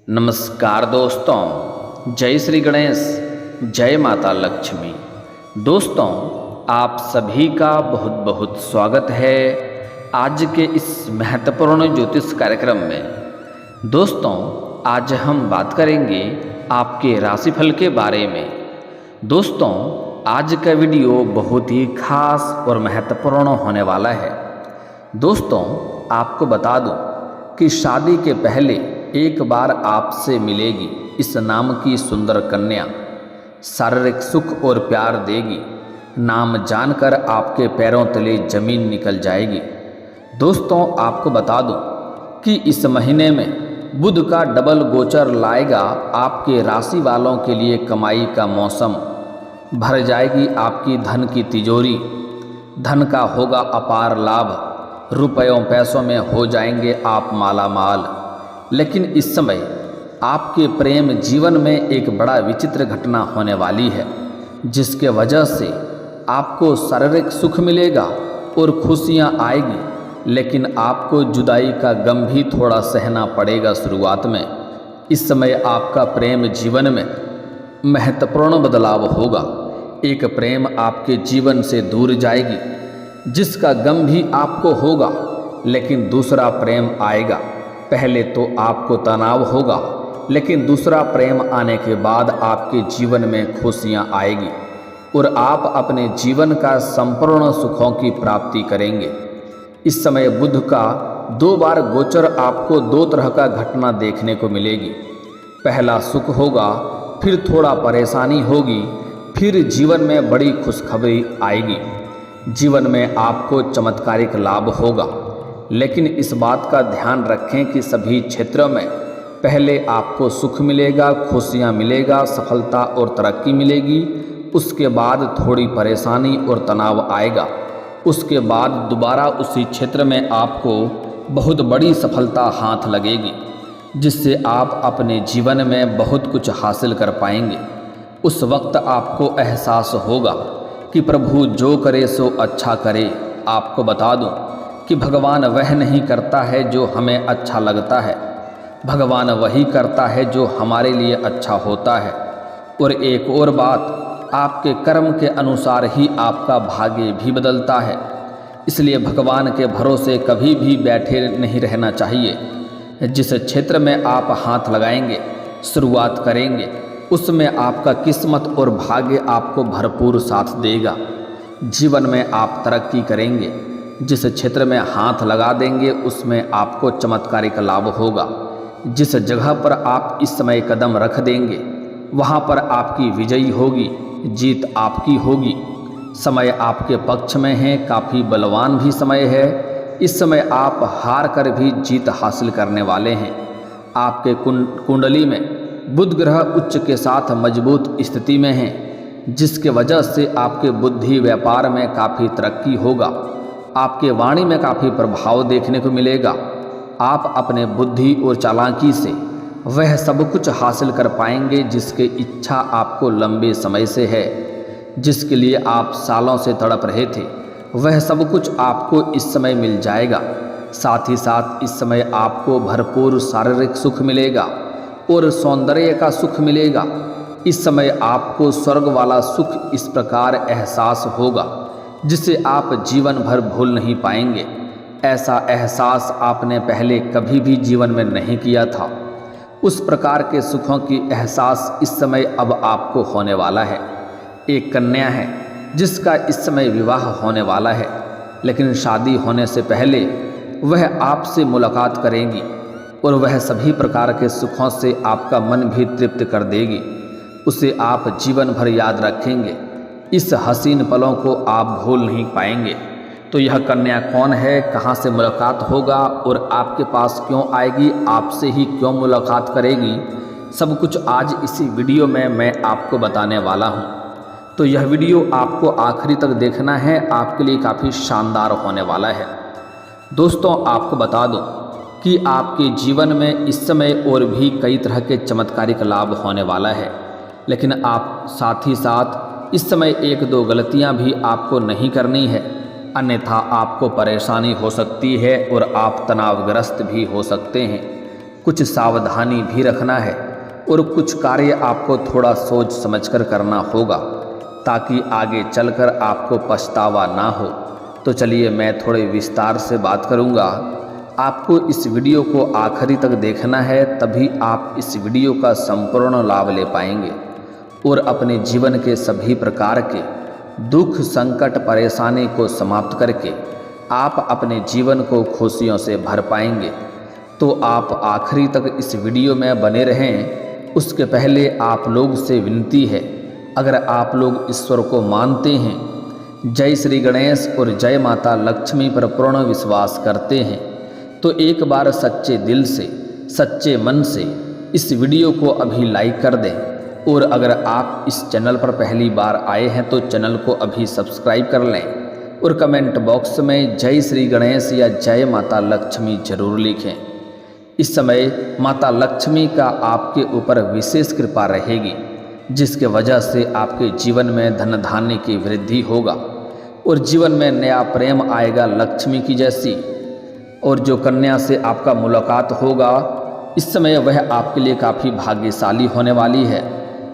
नमस्कार दोस्तों, जय श्री गणेश, जय माता लक्ष्मी। दोस्तों, आप सभी का बहुत बहुत स्वागत है आज के इस महत्वपूर्ण ज्योतिष कार्यक्रम में। दोस्तों, आज हम बात करेंगे आपके राशिफल के बारे में। दोस्तों, आज का वीडियो बहुत ही खास और महत्वपूर्ण होने वाला है। दोस्तों, आपको बता दूं कि शादी के पहले एक बार आपसे मिलेगी इस नाम की सुंदर कन्या, शारीरिक सुख और प्यार देगी। नाम जानकर आपके पैरों तले जमीन निकल जाएगी। दोस्तों, आपको बता दूं कि इस महीने में बुध का डबल गोचर लाएगा आपके राशि वालों के लिए कमाई का मौसम। भर जाएगी आपकी धन की तिजोरी, धन का होगा अपार लाभ, रुपयों पैसों में हो जाएंगे आप माला माल। लेकिन इस समय आपके प्रेम जीवन में एक बड़ा विचित्र घटना होने वाली है, जिसके वजह से आपको शारीरिक सुख मिलेगा और खुशियां आएगी, लेकिन आपको जुदाई का गम भी थोड़ा सहना पड़ेगा शुरुआत में। इस समय आपका प्रेम जीवन में महत्वपूर्ण बदलाव होगा। एक प्रेम आपके जीवन से दूर जाएगी, जिसका गम भी आपको होगा, लेकिन दूसरा प्रेम आएगा। पहले तो आपको तनाव होगा, लेकिन दूसरा प्रेम आने के बाद आपके जीवन में खुशियां आएगी और आप अपने जीवन का संपूर्ण सुखों की प्राप्ति करेंगे। इस समय बुध का 2 बार गोचर आपको 2 तरह का घटना देखने को मिलेगी। पहला सुख होगा, फिर थोड़ा परेशानी होगी, फिर जीवन में बड़ी खुशखबरी आएगी। जीवन में आपको चमत्कारिक लाभ होगा, लेकिन इस बात का ध्यान रखें कि सभी क्षेत्रों में पहले आपको सुख मिलेगा, खुशियां मिलेगा, सफलता और तरक्की मिलेगी। उसके बाद थोड़ी परेशानी और तनाव आएगा। उसके बाद दोबारा उसी क्षेत्र में आपको बहुत बड़ी सफलता हाथ लगेगी, जिससे आप अपने जीवन में बहुत कुछ हासिल कर पाएंगे। उस वक्त आपको एहसास होगा कि प्रभु जो करे सो अच्छा करे। आपको बता दूं कि भगवान वह नहीं करता है जो हमें अच्छा लगता है, भगवान वही करता है जो हमारे लिए अच्छा होता है। और एक और बात, आपके कर्म के अनुसार ही आपका भाग्य भी बदलता है। इसलिए भगवान के भरोसे कभी भी बैठे नहीं रहना चाहिए। जिस क्षेत्र में आप हाथ लगाएंगे, शुरुआत करेंगे, उसमें आपका किस्मत और भाग्य आपको भरपूर साथ देगा। जीवन में आप तरक्की करेंगे। जिस क्षेत्र में हाथ लगा देंगे, उसमें आपको चमत्कारिक लाभ होगा। जिस जगह पर आप इस समय कदम रख देंगे, वहाँ पर आपकी विजयी होगी, जीत आपकी होगी। समय आपके पक्ष में है, काफ़ी बलवान भी समय है। इस समय आप हार कर भी जीत हासिल करने वाले हैं। आपके कुंडली में बुध ग्रह उच्च के साथ मजबूत स्थिति में है, जिसके वजह से आपके बुद्धि व्यापार में काफ़ी तरक्की होगा। आपके वाणी में काफ़ी प्रभाव देखने को मिलेगा। आप अपने बुद्धि और चालाकी से वह सब कुछ हासिल कर पाएंगे जिसकी इच्छा आपको लंबे समय से है, जिसके लिए आप सालों से तड़प रहे थे। वह सब कुछ आपको इस समय मिल जाएगा। साथ ही साथ इस समय आपको भरपूर शारीरिक सुख मिलेगा और सौंदर्य का सुख मिलेगा। इस समय आपको स्वर्ग वाला सुख इस प्रकार एहसास होगा, जिसे आप जीवन भर भूल नहीं पाएंगे। ऐसा एहसास आपने पहले कभी भी जीवन में नहीं किया था। उस प्रकार के सुखों की एहसास इस समय अब आपको होने वाला है। एक कन्या है जिसका इस समय विवाह होने वाला है, लेकिन शादी होने से पहले वह आपसे मुलाकात करेगी और वह सभी प्रकार के सुखों से आपका मन भी तृप्त कर देगी। उसे आप जीवन भर याद रखेंगे। इस हसीन पलों को आप भूल नहीं पाएंगे। तो यह कन्या कौन है, कहाँ से मुलाकात होगा और आपके पास क्यों आएगी, आपसे ही क्यों मुलाकात करेगी, सब कुछ आज इसी वीडियो में मैं आपको बताने वाला हूँ। तो यह वीडियो आपको आखिरी तक देखना है, आपके लिए काफ़ी शानदार होने वाला है। दोस्तों, आपको बता दूँ कि आपके जीवन में इस समय और भी कई तरह के चमत्कारिक लाभ होने वाला है, लेकिन आप साथ ही साथ इस समय 1-2 गलतियां भी आपको नहीं करनी है, अन्यथा आपको परेशानी हो सकती है और आप तनावग्रस्त भी हो सकते हैं। कुछ सावधानी भी रखना है और कुछ कार्य आपको थोड़ा सोच समझकर करना होगा ताकि आगे चलकर आपको पछतावा ना हो। तो चलिए मैं थोड़े विस्तार से बात करूंगा। आपको इस वीडियो को आखिरी तक देखना है, तभी आप इस वीडियो का संपूर्ण लाभ ले पाएंगे और अपने जीवन के सभी प्रकार के दुख, संकट, परेशानी को समाप्त करके आप अपने जीवन को खुशियों से भर पाएंगे। तो आप आखिरी तक इस वीडियो में बने रहें। उसके पहले आप लोग से विनती है, अगर आप लोग ईश्वर को मानते हैं, जय श्री गणेश और जय माता लक्ष्मी पर पूर्ण विश्वास करते हैं, तो एक बार सच्चे दिल से, सच्चे मन से इस वीडियो को अभी लाइक कर दें। और अगर आप इस चैनल पर पहली बार आए हैं तो चैनल को अभी सब्सक्राइब कर लें और कमेंट बॉक्स में जय श्री गणेश या जय माता लक्ष्मी जरूर लिखें। इस समय माता लक्ष्मी का आपके ऊपर विशेष कृपा रहेगी, जिसके वजह से आपके जीवन में धन धान्य की वृद्धि होगा और जीवन में नया प्रेम आएगा लक्ष्मी की जैसी। और जो कन्या से आपका मुलाकात होगा, इस समय वह आपके लिए काफ़ी भाग्यशाली होने वाली है।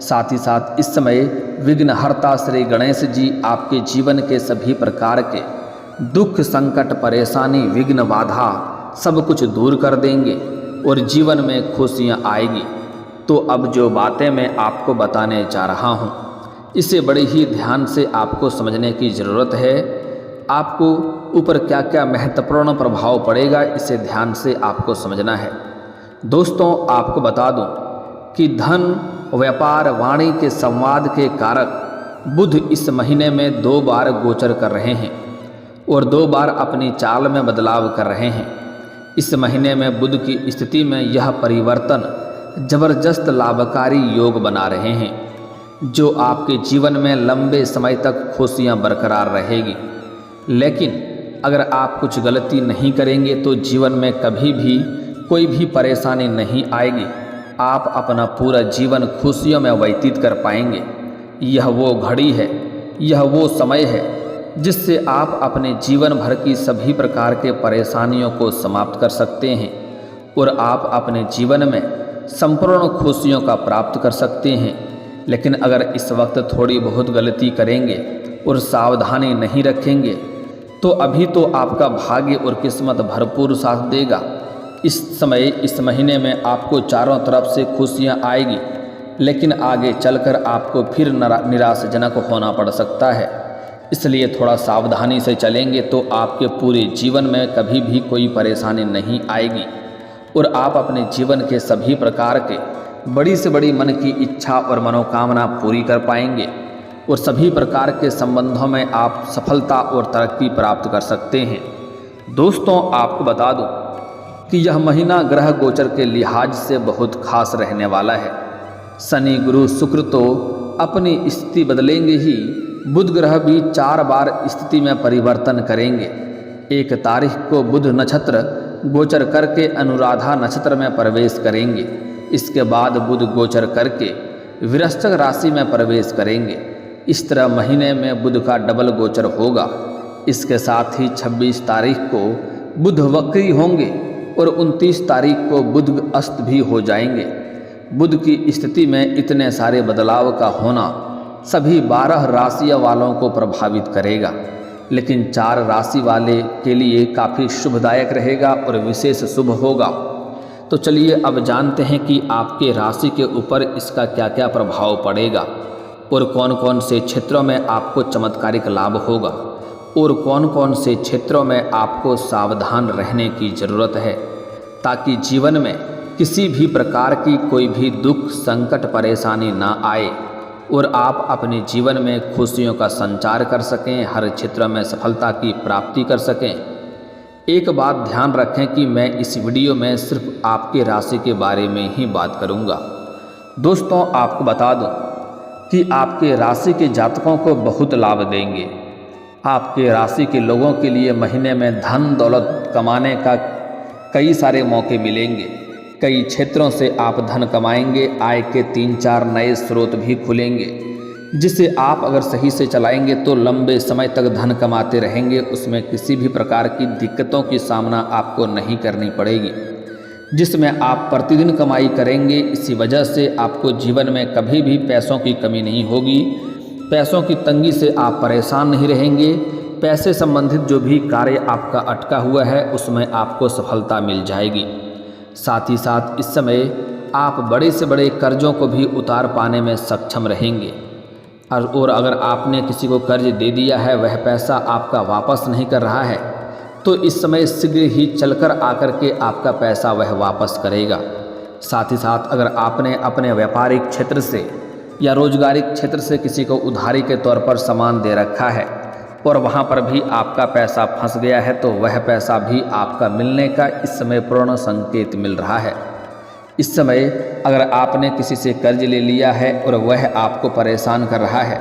साथ ही साथ इस समय विघ्नहर्ता श्री गणेश जी आपके जीवन के सभी प्रकार के दुख, संकट, परेशानी, विघ्न, बाधा सब कुछ दूर कर देंगे और जीवन में खुशियाँ आएगी। तो अब जो बातें मैं आपको बताने जा रहा हूँ, इसे बड़े ही ध्यान से आपको समझने की ज़रूरत है। आपको ऊपर क्या क्या महत्वपूर्ण प्रभाव पड़ेगा, इसे ध्यान से आपको समझना है। दोस्तों, आपको बता दूं कि धन, व्यापार, वाणी के संवाद के कारक बुध इस महीने में 2 बार गोचर कर रहे हैं और 2 बार अपनी चाल में बदलाव कर रहे हैं। इस महीने में बुध की स्थिति में यह परिवर्तन जबरदस्त लाभकारी योग बना रहे हैं, जो आपके जीवन में लंबे समय तक खुशियां बरकरार रहेगी। लेकिन अगर आप कुछ गलती नहीं करेंगे तो जीवन में कभी भी कोई भी परेशानी नहीं आएगी। आप अपना पूरा जीवन खुशियों में व्यतीत कर पाएंगे। यह वो घड़ी है, यह वो समय है जिससे आप अपने जीवन भर की सभी प्रकार के परेशानियों को समाप्त कर सकते हैं और आप अपने जीवन में संपूर्ण खुशियों का प्राप्त कर सकते हैं। लेकिन अगर इस वक्त थोड़ी बहुत गलती करेंगे और सावधानी नहीं रखेंगे तो अभी तो आपका भाग्य और किस्मत भरपूर साथ देगा। इस समय, इस महीने में आपको चारों तरफ से खुशियां आएगी, लेकिन आगे चलकर आपको फिर निराशाजनक होना पड़ सकता है। इसलिए थोड़ा सावधानी से चलेंगे तो आपके पूरे जीवन में कभी भी कोई परेशानी नहीं आएगी और आप अपने जीवन के सभी प्रकार के बड़ी से बड़ी मन की इच्छा और मनोकामना पूरी कर पाएंगे और सभी प्रकार के संबंधों में आप सफलता और तरक्की प्राप्त कर सकते हैं। दोस्तों, आपको बता दूं कि यह महीना ग्रह गोचर के लिहाज से बहुत खास रहने वाला है। शनि, गुरु, शुक्र तो अपनी स्थिति बदलेंगे ही, बुध ग्रह भी 4 बार स्थिति में परिवर्तन करेंगे। 1 तारीख को बुध नक्षत्र गोचर करके अनुराधा नक्षत्र में प्रवेश करेंगे। इसके बाद बुध गोचर करके वृश्चिक राशि में प्रवेश करेंगे। इस तरह महीने में बुध का डबल गोचर होगा। इसके साथ ही 26 तारीख को बुध वक्री होंगे और 29 तारीख को बुध अस्त भी हो जाएंगे। बुध की स्थिति में इतने सारे बदलाव का होना सभी 12 राशियों वालों को प्रभावित करेगा, लेकिन 4 राशि वाले के लिए काफ़ी शुभदायक रहेगा और विशेष शुभ होगा। तो चलिए अब जानते हैं कि आपके राशि के ऊपर इसका क्या क्या प्रभाव पड़ेगा और कौन कौन से क्षेत्रों में आपको चमत्कारिक लाभ होगा और कौन कौन से क्षेत्रों में आपको सावधान रहने की ज़रूरत है, ताकि जीवन में किसी भी प्रकार की कोई भी दुख, संकट, परेशानी ना आए और आप अपने जीवन में खुशियों का संचार कर सकें, हर क्षेत्र में सफलता की प्राप्ति कर सकें। एक बात ध्यान रखें कि मैं इस वीडियो में सिर्फ आपके राशि के बारे में ही बात करूंगा। दोस्तों, आपको बता दूं कि आपके राशि के जातकों को बहुत लाभ देंगे। आपके राशि के लोगों के लिए महीने में धन दौलत कमाने का कई सारे मौके मिलेंगे। कई क्षेत्रों से आप धन कमाएंगे, आय के 3-4 नए स्रोत भी खुलेंगे, जिसे आप अगर सही से चलाएंगे तो लंबे समय तक धन कमाते रहेंगे। उसमें किसी भी प्रकार की दिक्कतों की सामना आपको नहीं करनी पड़ेगी। जिसमें आप प्रतिदिन कमाई करेंगे। इसी वजह से आपको जीवन में कभी भी पैसों की कमी नहीं होगी, पैसों की तंगी से आप परेशान नहीं रहेंगे। पैसे संबंधित जो भी कार्य आपका अटका हुआ है उसमें आपको सफलता मिल जाएगी। साथ ही साथ इस समय आप बड़े से बड़े कर्जों को भी उतार पाने में सक्षम रहेंगे। और अगर आपने किसी को कर्ज दे दिया है, वह पैसा आपका वापस नहीं कर रहा है, तो इस समय शीघ्र ही चलकर आकर के आपका पैसा वह वापस करेगा। साथ ही साथ अगर आपने अपने व्यापारिक क्षेत्र से या रोजगारिक क्षेत्र से किसी को उधारी के तौर पर सामान दे रखा है और वहाँ पर भी आपका पैसा फंस गया है, तो वह पैसा भी आपका मिलने का इस समय पूर्ण संकेत मिल रहा है। इस समय अगर आपने किसी से कर्ज ले लिया है और वह आपको परेशान कर रहा है,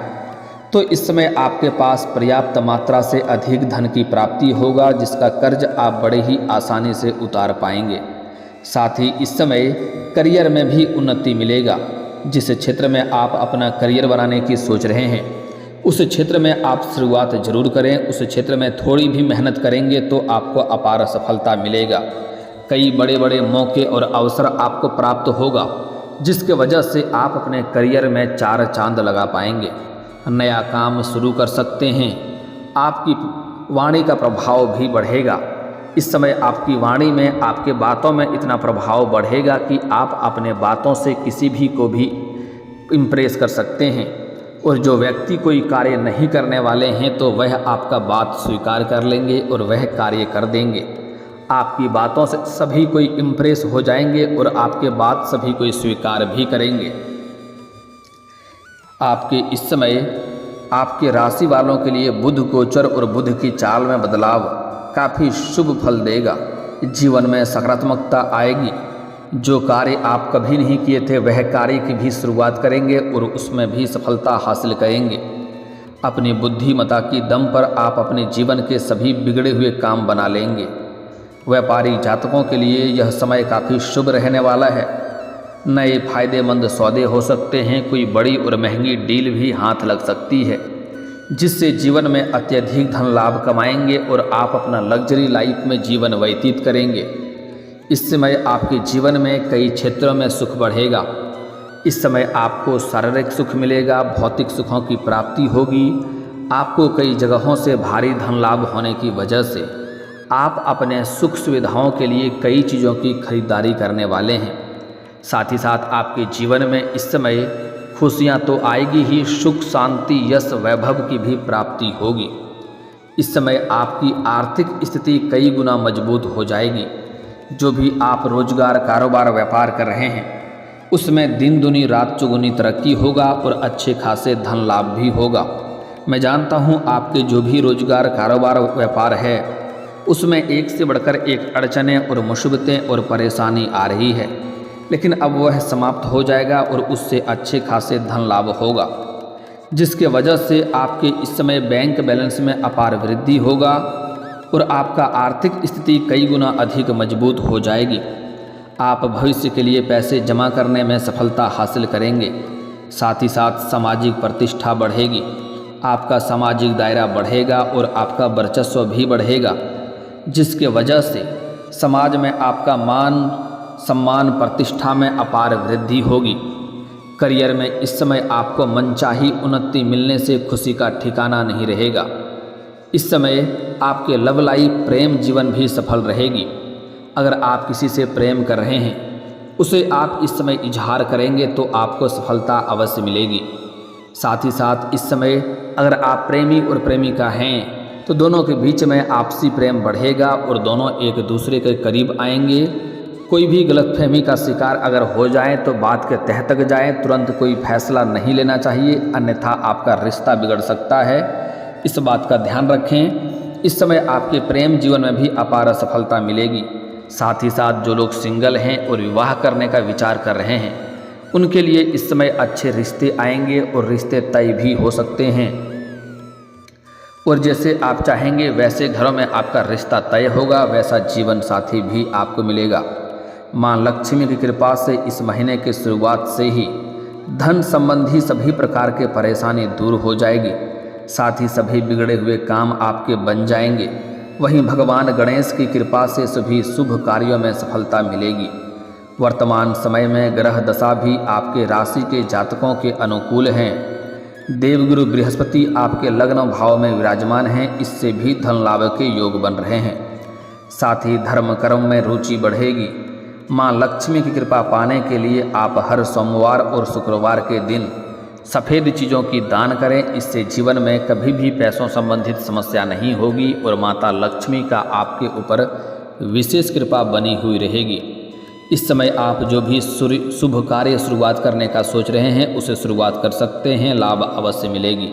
तो इस समय आपके पास पर्याप्त मात्रा से अधिक धन की प्राप्ति होगा, जिसका कर्ज आप बड़े ही आसानी से उतार पाएंगे। साथ ही इस समय करियर में भी उन्नति मिलेगा। जिस क्षेत्र में आप अपना करियर बनाने की सोच रहे हैं, उस क्षेत्र में आप शुरुआत जरूर करें। उस क्षेत्र में थोड़ी भी मेहनत करेंगे तो आपको अपार सफलता मिलेगा। कई बड़े बड़े मौके और अवसर आपको प्राप्त होगा, जिसके वजह से आप अपने करियर में चार चांद लगा पाएंगे। नया काम शुरू कर सकते हैं। आपकी वाणी का प्रभाव भी बढ़ेगा। इस समय आपकी वाणी में, आपके बातों में इतना प्रभाव बढ़ेगा कि आप अपने बातों से किसी भी को भी इम्प्रेस कर सकते हैं। और जो व्यक्ति कोई कार्य नहीं करने वाले हैं, तो वह आपका बात स्वीकार कर लेंगे और वह कार्य कर देंगे। आपकी बातों से सभी कोई इम्प्रेस हो जाएंगे और आपके बात सभी कोई स्वीकार भी करेंगे। आपके इस समय आपके राशि वालों के लिए बुध गोचर और बुध की चाल में बदलाव काफ़ी शुभ फल देगा। जीवन में सकारात्मकता आएगी। जो कार्य आप कभी नहीं किए थे, वह कार्य की भी शुरुआत करेंगे और उसमें भी सफलता हासिल करेंगे। अपनी बुद्धिमत्ता की दम पर आप अपने जीवन के सभी बिगड़े हुए काम बना लेंगे। व्यापारी जातकों के लिए यह समय काफ़ी शुभ रहने वाला है। नए फायदेमंद सौदे हो सकते हैं। कोई बड़ी और महंगी डील भी हाथ लग सकती है, जिससे जीवन में अत्यधिक धन लाभ कमाएंगे और आप अपना लग्जरी लाइफ में जीवन व्यतीत करेंगे। इस समय आपके जीवन में कई क्षेत्रों में सुख बढ़ेगा। इस समय आपको शारीरिक सुख मिलेगा, भौतिक सुखों की प्राप्ति होगी। आपको कई जगहों से भारी धन लाभ होने की वजह से आप अपने सुख सुविधाओं के लिए कई चीज़ों की खरीदारी करने वाले हैं। साथ ही साथ आपके जीवन में इस समय खुशियाँ तो आएगी ही, सुख शांति यश वैभव की भी प्राप्ति होगी। इस समय आपकी आर्थिक स्थिति कई गुना मजबूत हो जाएगी। जो भी आप रोजगार कारोबार व्यापार कर रहे हैं, उसमें दिन दुनी रात चौगुनी तरक्की होगा और अच्छे खासे धन लाभ भी होगा। मैं जानता हूँ आपके जो भी रोजगार कारोबार व्यापार है, उसमें एक से बढ़कर एक अड़चनें और मुसीबतें और परेशानी आ रही है, लेकिन अब वह समाप्त हो जाएगा और उससे अच्छे खासे धन लाभ होगा, जिसके वजह से आपके इस समय बैंक बैलेंस में अपार वृद्धि होगा और आपका आर्थिक स्थिति कई गुना अधिक मजबूत हो जाएगी। आप भविष्य के लिए पैसे जमा करने में सफलता हासिल करेंगे। साथ ही साथ सामाजिक प्रतिष्ठा बढ़ेगी। आपका सामाजिक दायरा बढ़ेगा और आपका वर्चस्व भी बढ़ेगा, जिसके वजह से समाज में आपका मान सम्मान प्रतिष्ठा में अपार वृद्धि होगी। करियर में इस समय आपको मनचाही उन्नति मिलने से खुशी का ठिकाना नहीं रहेगा। इस समय आपके लव लाइफ प्रेम जीवन भी सफल रहेगी। अगर आप किसी से प्रेम कर रहे हैं, उसे आप इस समय इजहार करेंगे तो आपको सफलता अवश्य मिलेगी। साथ ही साथ इस समय अगर आप प्रेमी और प्रेमिका हैं, तो दोनों के बीच में आपसी प्रेम बढ़ेगा और दोनों एक दूसरे के करीब आएंगे। कोई भी गलतफहमी का शिकार अगर हो जाए तो बात के तह तक जाए, तुरंत कोई फैसला नहीं लेना चाहिए, अन्यथा आपका रिश्ता बिगड़ सकता है। इस बात का ध्यान रखें। इस समय आपके प्रेम जीवन में भी अपार सफलता मिलेगी। साथ ही साथ जो लोग सिंगल हैं और विवाह करने का विचार कर रहे हैं, उनके लिए इस समय अच्छे रिश्ते आएंगे और रिश्ते तय भी हो सकते हैं। और जैसे आप चाहेंगे वैसे घरों में आपका रिश्ता तय होगा, वैसा जीवन साथी भी आपको मिलेगा। माँ लक्ष्मी की कृपा से इस महीने की शुरुआत से ही धन संबंधी सभी प्रकार के परेशानी दूर हो जाएगी। साथ ही सभी बिगड़े हुए काम आपके बन जाएंगे। वहीं भगवान गणेश की कृपा से सभी शुभ कार्यों में सफलता मिलेगी। वर्तमान समय में ग्रह दशा भी आपके राशि के जातकों के अनुकूल हैं। देवगुरु बृहस्पति आपके लग्न भाव में विराजमान हैं, इससे भी धन लाभ के योग बन रहे हैं। साथ ही धर्म कर्म में रुचि बढ़ेगी। माँ लक्ष्मी की कृपा पाने के लिए आप हर सोमवार और शुक्रवार के दिन सफ़ेद चीज़ों की दान करें। इससे जीवन में कभी भी पैसों संबंधित समस्या नहीं होगी और माता लक्ष्मी का आपके ऊपर विशेष कृपा बनी हुई रहेगी। इस समय आप जो भी शुभ कार्य शुरुआत करने का सोच रहे हैं उसे शुरुआत कर सकते हैं, लाभ अवश्य मिलेगी।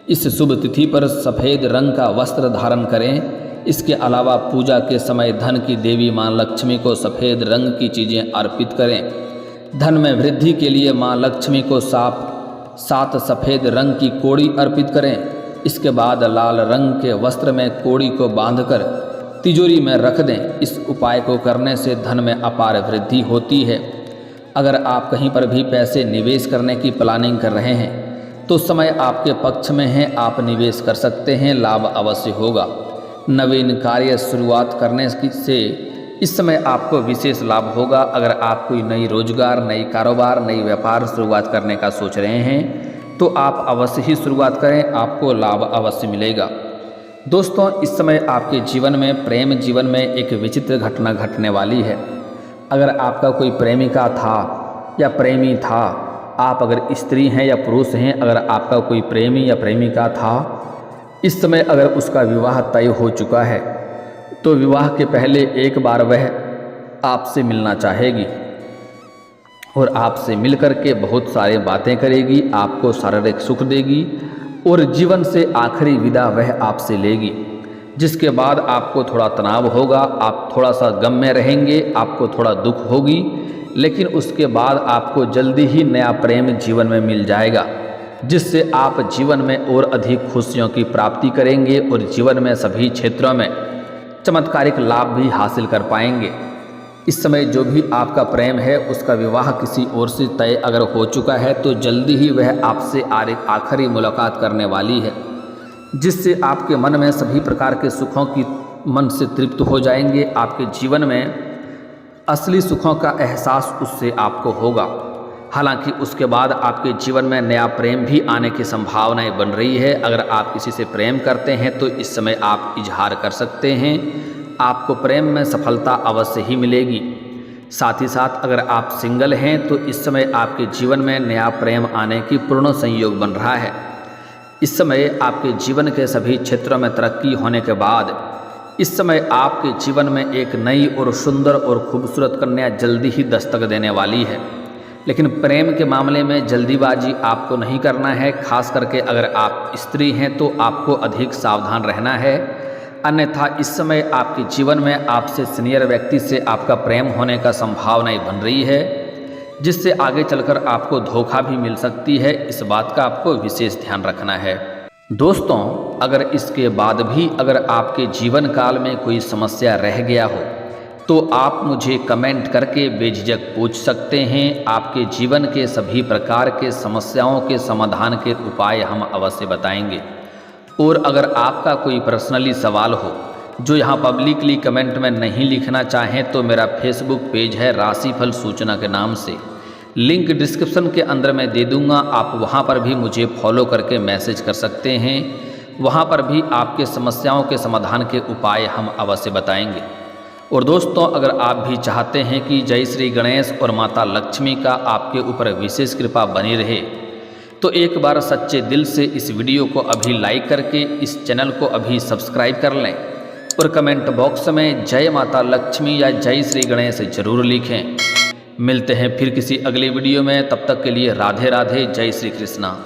इस शुभ तिथि पर सफ़ेद रंग का वस्त्र धारण करें। इसके अलावा पूजा के समय धन की देवी माँ लक्ष्मी को सफ़ेद रंग की चीज़ें अर्पित करें। धन में वृद्धि के लिए माँ लक्ष्मी को 7 सफ़ेद रंग की कोड़ी अर्पित करें। इसके बाद लाल रंग के वस्त्र में कोड़ी को बांधकर तिजोरी में रख दें। इस उपाय को करने से धन में अपार वृद्धि होती है। अगर आप कहीं पर भी पैसे निवेश करने की प्लानिंग कर रहे हैं तो समय आपके पक्ष में है, आप निवेश कर सकते हैं, लाभ अवश्य होगा। नवीन कार्य शुरुआत करने से इस समय आपको विशेष लाभ होगा। अगर आप कोई नई रोजगार, नई कारोबार, नई व्यापार शुरुआत करने का सोच रहे हैं तो आप अवश्य ही शुरुआत करें, आपको लाभ अवश्य मिलेगा। दोस्तों, इस समय आपके जीवन में, प्रेम जीवन में एक विचित्र घटना घटने वाली है। अगर आपका कोई प्रेमिका था या प्रेमी था, आप अगर स्त्री हैं या पुरुष हैं, अगर आपका कोई प्रेमी या प्रेमिका था, इस समय अगर उसका विवाह तय हो चुका है तो विवाह के पहले एक बार वह आपसे मिलना चाहेगी और आपसे मिलकर के बहुत सारी बातें करेगी, आपको शारीरिक सुख देगी और जीवन से आखिरी विदा वह आपसे लेगी। जिसके बाद आपको थोड़ा तनाव होगा, आप थोड़ा सा गम में रहेंगे, आपको थोड़ा दुख होगी, लेकिन उसके बाद आपको जल्दी ही नया प्रेम जीवन में मिल जाएगा, जिससे आप जीवन में और अधिक खुशियों की प्राप्ति करेंगे और जीवन में सभी क्षेत्रों में चमत्कारिक लाभ भी हासिल कर पाएंगे। इस समय जो भी आपका प्रेम है उसका विवाह किसी और से तय अगर हो चुका है तो जल्दी ही वह आपसे आखिरी मुलाकात करने वाली है, जिससे आपके मन में सभी प्रकार के सुखों की मन से तृप्त हो जाएंगे। आपके जीवन में असली सुखों का एहसास उससे आपको होगा। हालांकि उसके बाद आपके जीवन में नया प्रेम भी आने की संभावनाएं बन रही है। अगर आप किसी से प्रेम करते हैं तो इस समय आप इजहार कर सकते हैं, आपको प्रेम में सफलता अवश्य ही मिलेगी। साथ ही साथ अगर आप सिंगल हैं तो इस समय आपके जीवन में नया प्रेम आने की पूर्ण संयोग बन रहा है। इस समय आपके जीवन के सभी क्षेत्रों में तरक्की होने के बाद इस समय आपके जीवन में एक नई और सुंदर और खूबसूरत कन्या जल्दी ही दस्तक देने वाली है। लेकिन प्रेम के मामले में जल्दीबाजी आपको नहीं करना है। खास करके अगर आप स्त्री हैं तो आपको अधिक सावधान रहना है, अन्यथा इस समय आपके जीवन में आपसे सीनियर व्यक्ति से आपका प्रेम होने का संभावनाएं बन रही है, जिससे आगे चलकर आपको धोखा भी मिल सकती है। इस बात का आपको विशेष ध्यान रखना है। दोस्तों, अगर इसके बाद भी अगर आपके जीवन काल में कोई समस्या रह गया हो तो आप मुझे कमेंट करके बेझिझक पूछ सकते हैं। आपके जीवन के सभी प्रकार के समस्याओं के समाधान के उपाय हम अवश्य बताएंगे। और अगर आपका कोई पर्सनली सवाल हो जो यहाँ पब्लिकली कमेंट में नहीं लिखना चाहें तो मेरा फेसबुक पेज है राशिफल सूचना के नाम से, लिंक डिस्क्रिप्शन के अंदर मैं दे दूँगा। आप वहाँ पर भी मुझे फॉलो करके मैसेज कर सकते हैं। वहाँ पर भी आपके समस्याओं के समाधान के उपाय हम अवश्य बताएंगे। और दोस्तों, अगर आप भी चाहते हैं कि जय श्री गणेश और माता लक्ष्मी का आपके ऊपर विशेष कृपा बनी रहे तो एक बार सच्चे दिल से इस वीडियो को अभी लाइक करके इस चैनल को अभी सब्सक्राइब कर लें और कमेंट बॉक्स में जय माता लक्ष्मी या जय श्री गणेश जरूर लिखें। मिलते हैं फिर किसी अगले वीडियो में, तब तक के लिए राधे राधे, जय श्री कृष्णा।